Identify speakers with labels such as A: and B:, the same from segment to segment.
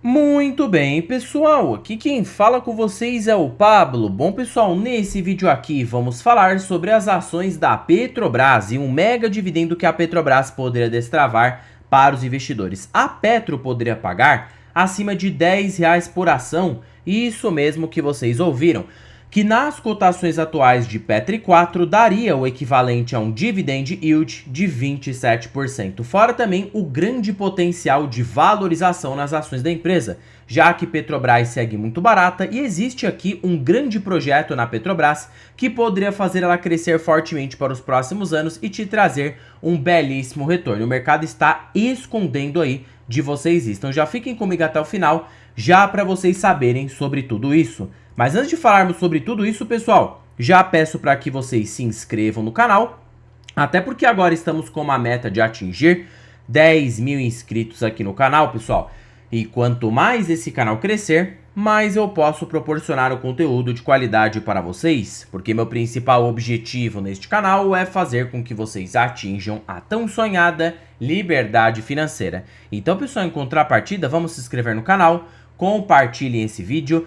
A: Muito bem, pessoal, aqui quem fala com vocês é o Pablo. Bom, pessoal, nesse vídeo aqui vamos falar sobre as ações da Petrobras e um mega dividendo que a Petrobras poderia destravar para os investidores. A Petro poderia pagar acima de R$ 10 por ação, e isso mesmo que vocês ouviram, que nas cotações atuais de Petri 4 daria o equivalente a um dividend yield de 27%, fora também o grande potencial de valorização nas ações da empresa, já que Petrobras segue muito barata e existe aqui um grande projeto na Petrobras que poderia fazer ela crescer fortemente para os próximos anos e te trazer um belíssimo retorno. O mercado está escondendo aí de vocês isso, então já fiquem comigo até o final, já para vocês saberem sobre tudo isso. Mas antes de falarmos sobre tudo isso, pessoal, já peço para que vocês se inscrevam no canal, até porque agora estamos com uma meta de atingir 10 mil inscritos aqui no canal, pessoal. E quanto mais esse canal crescer, mais eu posso proporcionar o conteúdo de qualidade para vocês, porque meu principal objetivo neste canal é fazer com que vocês atinjam a tão sonhada liberdade financeira. Então, pessoal, em contrapartida, vamos se inscrever no canal, compartilhem esse vídeo,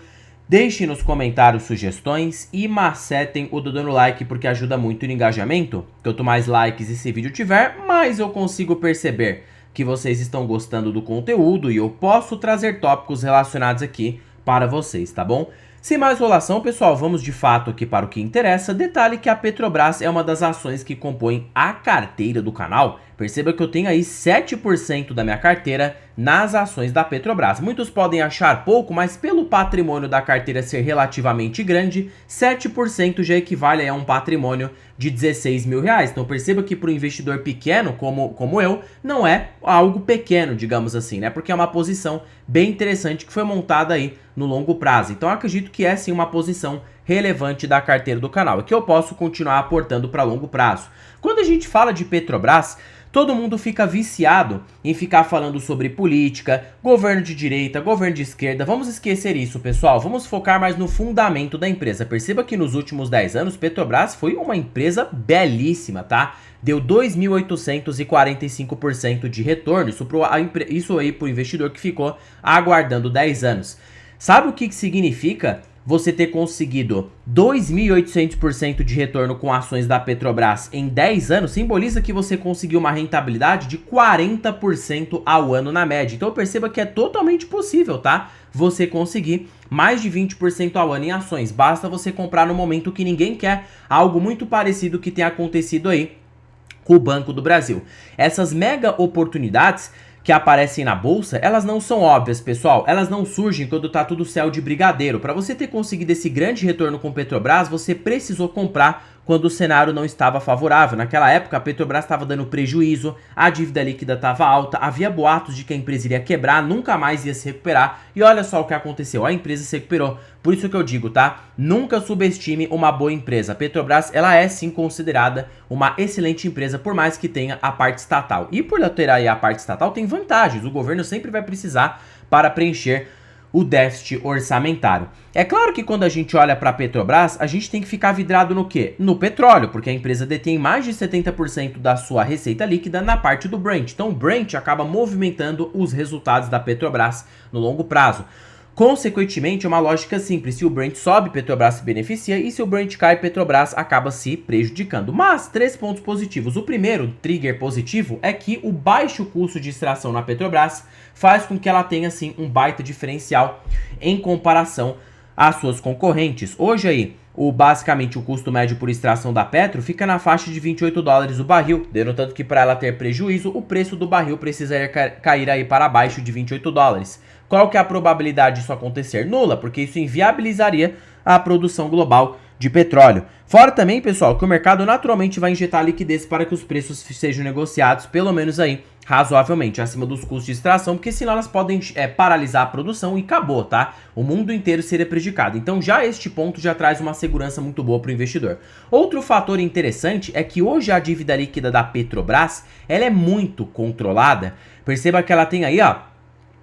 A: deixem nos comentários sugestões e macetem o dedo no like, porque ajuda muito no engajamento. Quanto mais likes esse vídeo tiver, mais eu consigo perceber que vocês estão gostando do conteúdo e eu posso trazer tópicos relacionados aqui para vocês, tá bom? Sem mais enrolação, pessoal, vamos de fato aqui para o que interessa. Detalhe que a Petrobras é uma das ações que compõem a carteira do canal. Perceba que eu tenho aí 7% da minha carteira nas ações da Petrobras. Muitos podem achar pouco, mas pelo patrimônio da carteira ser relativamente grande, 7% já equivale a um patrimônio de R$16 mil. Então perceba que para um investidor pequeno como eu, não é algo pequeno, digamos assim, né? Porque é uma posição bem interessante que foi montada aí no longo prazo. Então eu acredito que é sim uma posição relevante da carteira do canal e que eu posso continuar aportando para longo prazo. Quando a gente fala de Petrobras, todo mundo fica viciado em ficar falando sobre política, governo de direita, governo de esquerda. Vamos esquecer isso, pessoal. Vamos focar mais no fundamento da empresa. Perceba que nos últimos 10 anos, Petrobras foi uma empresa belíssima, tá? Deu 2.845% de retorno. Isso aí para o investidor que ficou aguardando 10 anos. Sabe o que significa você ter conseguido 2.800% de retorno com ações da Petrobras em 10 anos? Simboliza que você conseguiu uma rentabilidade de 40% ao ano na média. Então perceba que é totalmente possível, tá? Você conseguir mais de 20% ao ano em ações. Basta você comprar no momento que ninguém quer, algo muito parecido que tem acontecido aí com o Banco do Brasil. Essas mega oportunidades que aparecem na bolsa, elas não são óbvias, pessoal. Elas não surgem quando tá tudo céu de brigadeiro. Para você ter conseguido esse grande retorno com Petrobras, você precisou comprar quando o cenário não estava favorável. Naquela época, a Petrobras estava dando prejuízo, a dívida líquida estava alta, havia boatos de que a empresa iria quebrar, nunca mais ia se recuperar. E olha só o que aconteceu, a empresa se recuperou. Por isso que eu digo, tá? Nunca subestime uma boa empresa. A Petrobras, ela é sim considerada uma excelente empresa, por mais que tenha a parte estatal. E por ela ter aí a parte estatal, tem vantagens. O governo sempre vai precisar para preencher o déficit orçamentário. É claro que quando a gente olha para a Petrobras, a gente tem que ficar vidrado no quê? No petróleo, porque a empresa detém mais de 70% da sua receita líquida na parte do Brent. Então o Brent acaba movimentando os resultados da Petrobras no longo prazo. Consequentemente, é uma lógica simples. Se o Brent sobe, Petrobras se beneficia, e se o Brent cai, Petrobras acaba se prejudicando. Mas, 3 pontos positivos. O primeiro trigger positivo é que o baixo custo de extração na Petrobras faz com que ela tenha, sim, um baita diferencial em comparação às suas concorrentes. Hoje aí, basicamente o custo médio por extração da Petro fica na faixa de $28 o barril, denotando que para ela ter prejuízo, o preço do barril precisaria cair aí para baixo de $28. Qual que é a probabilidade disso acontecer? Nula, porque isso inviabilizaria a produção global de petróleo. Fora também, pessoal, que o mercado naturalmente vai injetar liquidez para que os preços sejam negociados, pelo menos aí, razoavelmente, acima dos custos de extração, porque senão elas podem paralisar a produção e acabou, tá? O mundo inteiro seria prejudicado. Então já este ponto já traz uma segurança muito boa para o investidor. Outro fator interessante é que hoje a dívida líquida da Petrobras, ela é muito controlada. Perceba que ela tem aí, ó,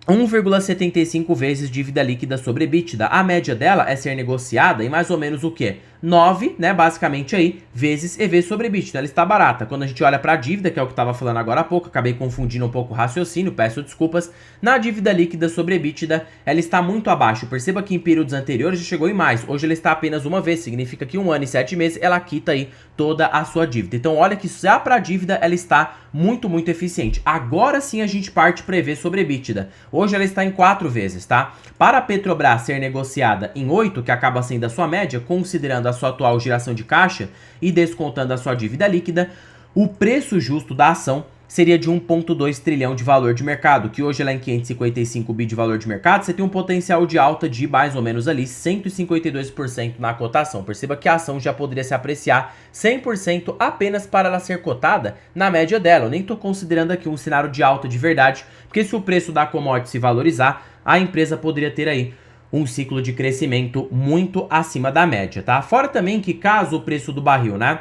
A: 1,75 vezes dívida líquida sobre EBITDA. A média dela é ser negociada em mais ou menos o quê? 9, né, basicamente aí, vezes EV sobre EBITDA. Ela está barata. Quando a gente olha para a dívida, que é o que eu estava falando agora há pouco, acabei confundindo um pouco o raciocínio, peço desculpas. Na dívida líquida sobre EBITDA, ela está muito abaixo. Perceba que em períodos anteriores já chegou em mais. Hoje ela está apenas uma vez, significa que 1 ano e 7 meses ela quita aí toda a sua dívida. Então olha que já para a dívida ela está muito eficiente. Agora sim a gente parte para EV sobre EBITDA. Hoje ela está em 4 vezes, tá? Para a Petrobras ser negociada em 8, que acaba sendo a sua média, considerando a sua atual geração de caixa e descontando a sua dívida líquida, o preço justo da ação seria de 1,2 trilhão de valor de mercado, que hoje ela é em 555 bi de valor de mercado. Você tem um potencial de alta de mais ou menos ali 152% na cotação. Perceba que a ação já poderia se apreciar 100% apenas para ela ser cotada na média dela. Eu nem estou considerando aqui um cenário de alta de verdade, porque se o preço da commodity se valorizar, a empresa poderia ter aí um ciclo de crescimento muito acima da média, tá? Fora também que caso o preço do barril, né,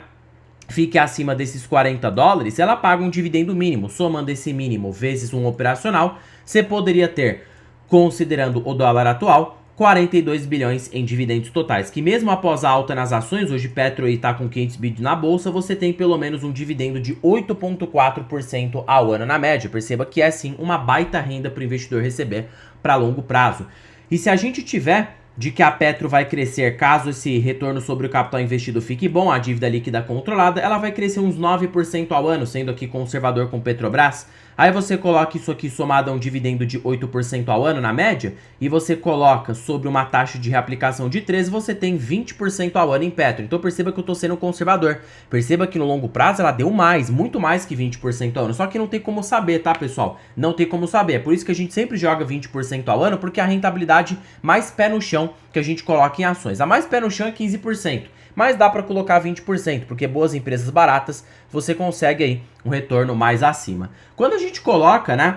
A: fique acima desses 40 dólares, ela paga um dividendo mínimo. Somando esse mínimo vezes um operacional, você poderia ter, considerando o dólar atual, 42 bilhões em dividendos totais, que mesmo após a alta nas ações, hoje Petro está com 500 bi na bolsa, você tem pelo menos um dividendo de 8,4% ao ano na média. Perceba que é sim uma baita renda para o investidor receber para longo prazo. E se a gente tiver de que a Petro vai crescer caso esse retorno sobre o capital investido fique bom, a dívida líquida controlada, ela vai crescer uns 9% ao ano, sendo aqui conservador com Petrobras. Aí você coloca isso aqui somado a um dividendo de 8% ao ano na média, e você coloca sobre uma taxa de reaplicação de 13%, você tem 20% ao ano em Petro. Então perceba que eu estou sendo conservador. Perceba que no longo prazo ela deu mais, muito mais que 20% ao ano. Só que não tem como saber, tá, pessoal? Não tem como saber. É por isso que a gente sempre joga 20% ao ano, porque a rentabilidade mais pé no chão que a gente coloca em ações. A mais pé no chão é 15%. Mas dá para colocar 20%, porque boas empresas baratas, você consegue aí um retorno mais acima. Quando a gente coloca, né,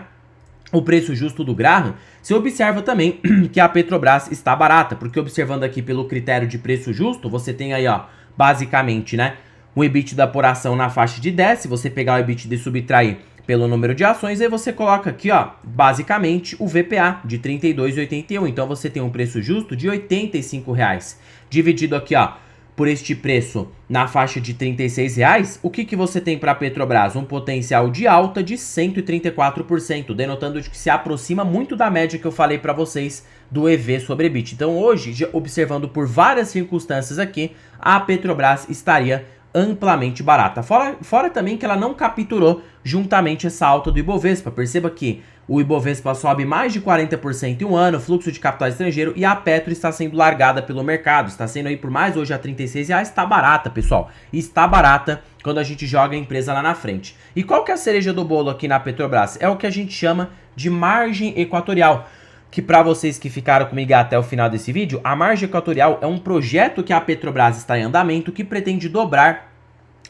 A: o preço justo do Graham, você observa também que a Petrobras está barata, porque observando aqui pelo critério de preço justo, você tem aí, ó, basicamente, né, um EBITDA por ação na faixa de 10, se você pegar o EBITDA e subtrair pelo número de ações, aí você coloca aqui, ó, basicamente o VPA de R$ 32,81, então você tem um preço justo de R$ 85, dividido aqui, ó, por este preço na faixa de R$ 36, o que você tem para a Petrobras? Um potencial de alta de 134%, denotando de que se aproxima muito da média que eu falei para vocês do EV sobre EBITDA. Então hoje, observando por várias circunstâncias aqui, a Petrobras estaria amplamente barata. Fora também que ela não capturou juntamente essa alta do Ibovespa. Perceba que o Ibovespa sobe mais de 40% em um ano, fluxo de capital estrangeiro, e a Petro está sendo largada pelo mercado. Está sendo aí por mais hoje a R$ 36, está barata, pessoal. Está barata quando a gente joga a empresa lá na frente. E qual que é a cereja do bolo aqui na Petrobras? É o que a gente chama de margem equatorial. Que para vocês que ficaram comigo até o final desse vídeo, a margem equatorial é um projeto que a Petrobras está em andamento que pretende dobrar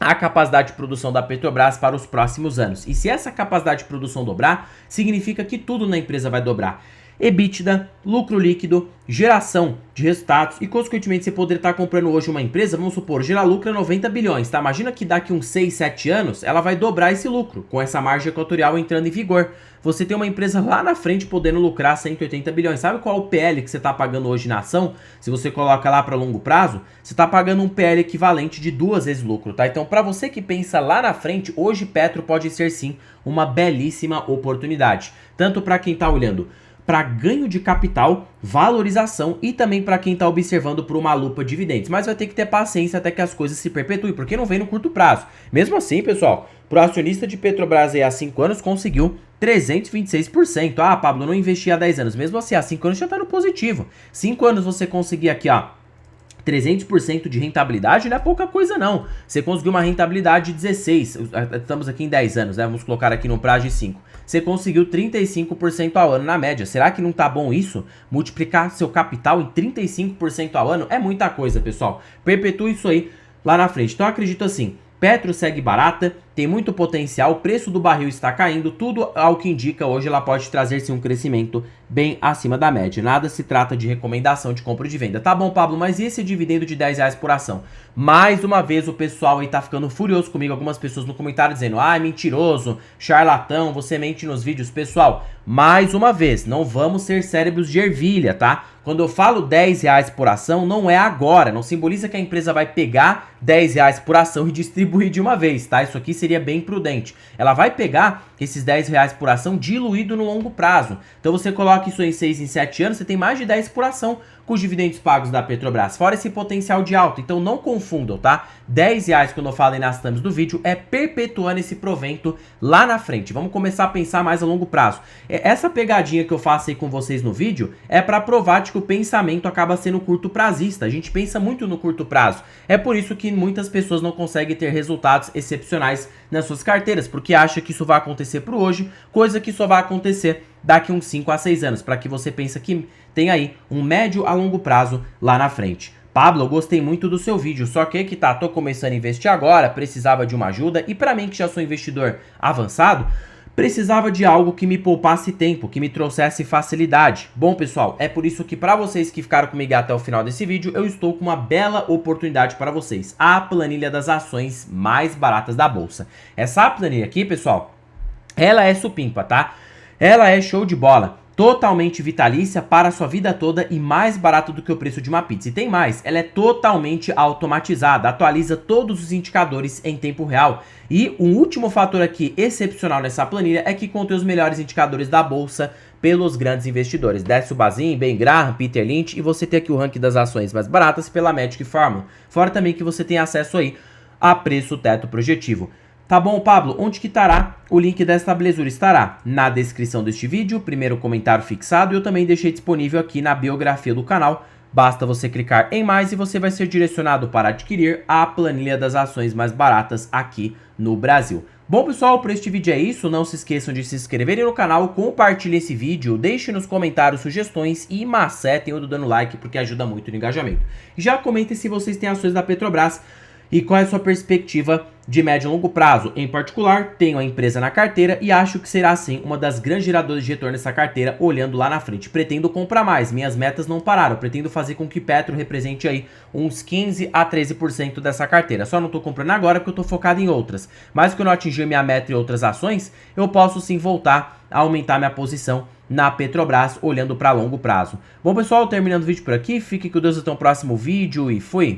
A: a capacidade de produção da Petrobras para os próximos anos. E se essa capacidade de produção dobrar, significa que tudo na empresa vai dobrar. EBITDA, lucro líquido, geração de resultados e, consequentemente, você poderia estar comprando hoje uma empresa, vamos supor, gerar lucro é 90 bilhões, tá? Imagina que daqui uns 6, 7 anos, ela vai dobrar esse lucro, com essa margem equatorial entrando em vigor. Você tem uma empresa lá na frente podendo lucrar 180 bilhões. Sabe qual é o PL que você está pagando hoje na ação? Se você coloca lá para longo prazo, você está pagando um PL equivalente de 2 vezes lucro, tá? Então, para você que pensa lá na frente, hoje Petro pode ser sim uma belíssima oportunidade. Tanto para quem está olhando para ganho de capital, valorização e também para quem está observando por uma lupa de dividendos. Mas vai ter que ter paciência até que as coisas se perpetuem, porque não vem no curto prazo. Mesmo assim, pessoal, pro acionista de Petrobras aí há 5 anos conseguiu 326%. Ah, Pablo, não investi há 10 anos. Mesmo assim, há 5 anos já está no positivo. 5 anos você conseguir aqui, ó, 300% de rentabilidade não é pouca coisa não. Você conseguiu uma rentabilidade de 16, estamos aqui em 10 anos, né? Vamos colocar aqui no prazo de 5. Você conseguiu 35% ao ano na média. Será que não tá bom isso? Multiplicar seu capital em 35% ao ano é muita coisa, pessoal. Perpetue isso aí lá na frente. Então eu acredito assim, Petro segue barata, tem muito potencial, o preço do barril está caindo, tudo ao que indica hoje ela pode trazer sim um crescimento bem acima da média. Nada se trata de recomendação de compra ou de venda. Tá bom, Pablo, mas e esse dividendo de R$10 por ação? Mais uma vez o pessoal aí tá ficando furioso comigo, algumas pessoas no comentário dizendo: ah, mentiroso, charlatão, você mente nos vídeos. Pessoal, mais uma vez, não vamos ser cérebros de ervilha, tá? Quando eu falo R$10 por ação, não é agora, não simboliza que a empresa vai pegar R$10 por ação e distribuir de uma vez, tá? Isso aqui seria bem prudente. Ela vai pegar esses R$10 por ação diluído no longo prazo. Então você coloca isso em 6 em 7 anos, você tem mais de 10 por ação com os dividendos pagos da Petrobras, fora esse potencial de alta. Então não confundam, tá? R$10, quando eu falo aí nas thumbs do vídeo, é perpetuando esse provento lá na frente. Vamos começar a pensar mais a longo prazo. Essa pegadinha que eu faço aí com vocês no vídeo é para provar de que o pensamento acaba sendo curto prazista. A gente pensa muito no curto prazo. É por isso que muitas pessoas não conseguem ter resultados excepcionais nas suas carteiras, porque acha que isso vai acontecer por hoje, coisa que só vai acontecer daqui uns 5 a 6 anos, para que você pense que tem aí um médio a longo prazo lá na frente. Pablo, eu gostei muito do seu vídeo, só que tá, tô começando a investir agora, precisava de uma ajuda, e para mim que já sou investidor avançado, precisava de algo que me poupasse tempo, que me trouxesse facilidade. Bom, pessoal, é por isso que para vocês que ficaram comigo até o final desse vídeo, eu estou com uma bela oportunidade para vocês. A planilha das ações mais baratas da bolsa. Essa planilha aqui, pessoal, ela é supimpa, tá? Ela é show de bola. Totalmente vitalícia para a sua vida toda e mais barato do que o preço de uma pizza. E tem mais, ela é totalmente automatizada, atualiza todos os indicadores em tempo real. E um último fator aqui excepcional nessa planilha é que contém os melhores indicadores da bolsa pelos grandes investidores. Décio Bazin, Ben Graham, Peter Lynch, e você tem aqui o ranking das ações mais baratas pela Magic Formula. Fora também que você tem acesso aí a preço teto projetivo. Tá bom, Pablo? Onde que estará o link desta belezura? Estará na descrição deste vídeo, primeiro comentário fixado, e eu também deixei disponível aqui na biografia do canal. Basta você clicar em mais e você vai ser direcionado para adquirir a planilha das ações mais baratas aqui no Brasil. Bom, pessoal, por este vídeo é isso. Não se esqueçam de se inscreverem no canal, compartilhem esse vídeo, deixem nos comentários sugestões e macetem o dando like, porque ajuda muito no engajamento. Já comentem se vocês têm ações da Petrobras e qual é a sua perspectiva de médio e longo prazo. Em particular, tenho a empresa na carteira e acho que será sim uma das grandes geradoras de retorno dessa carteira olhando lá na frente. Pretendo comprar mais, minhas metas não pararam. Pretendo fazer com que Petro represente aí uns 15 a 13% dessa carteira. Só não tô comprando agora porque eu tô focado em outras. Mas quando eu atingir minha meta em outras ações, eu posso sim voltar a aumentar minha posição na Petrobras olhando para longo prazo. Bom, pessoal, terminando o vídeo por aqui. Fique com Deus até o próximo vídeo e fui!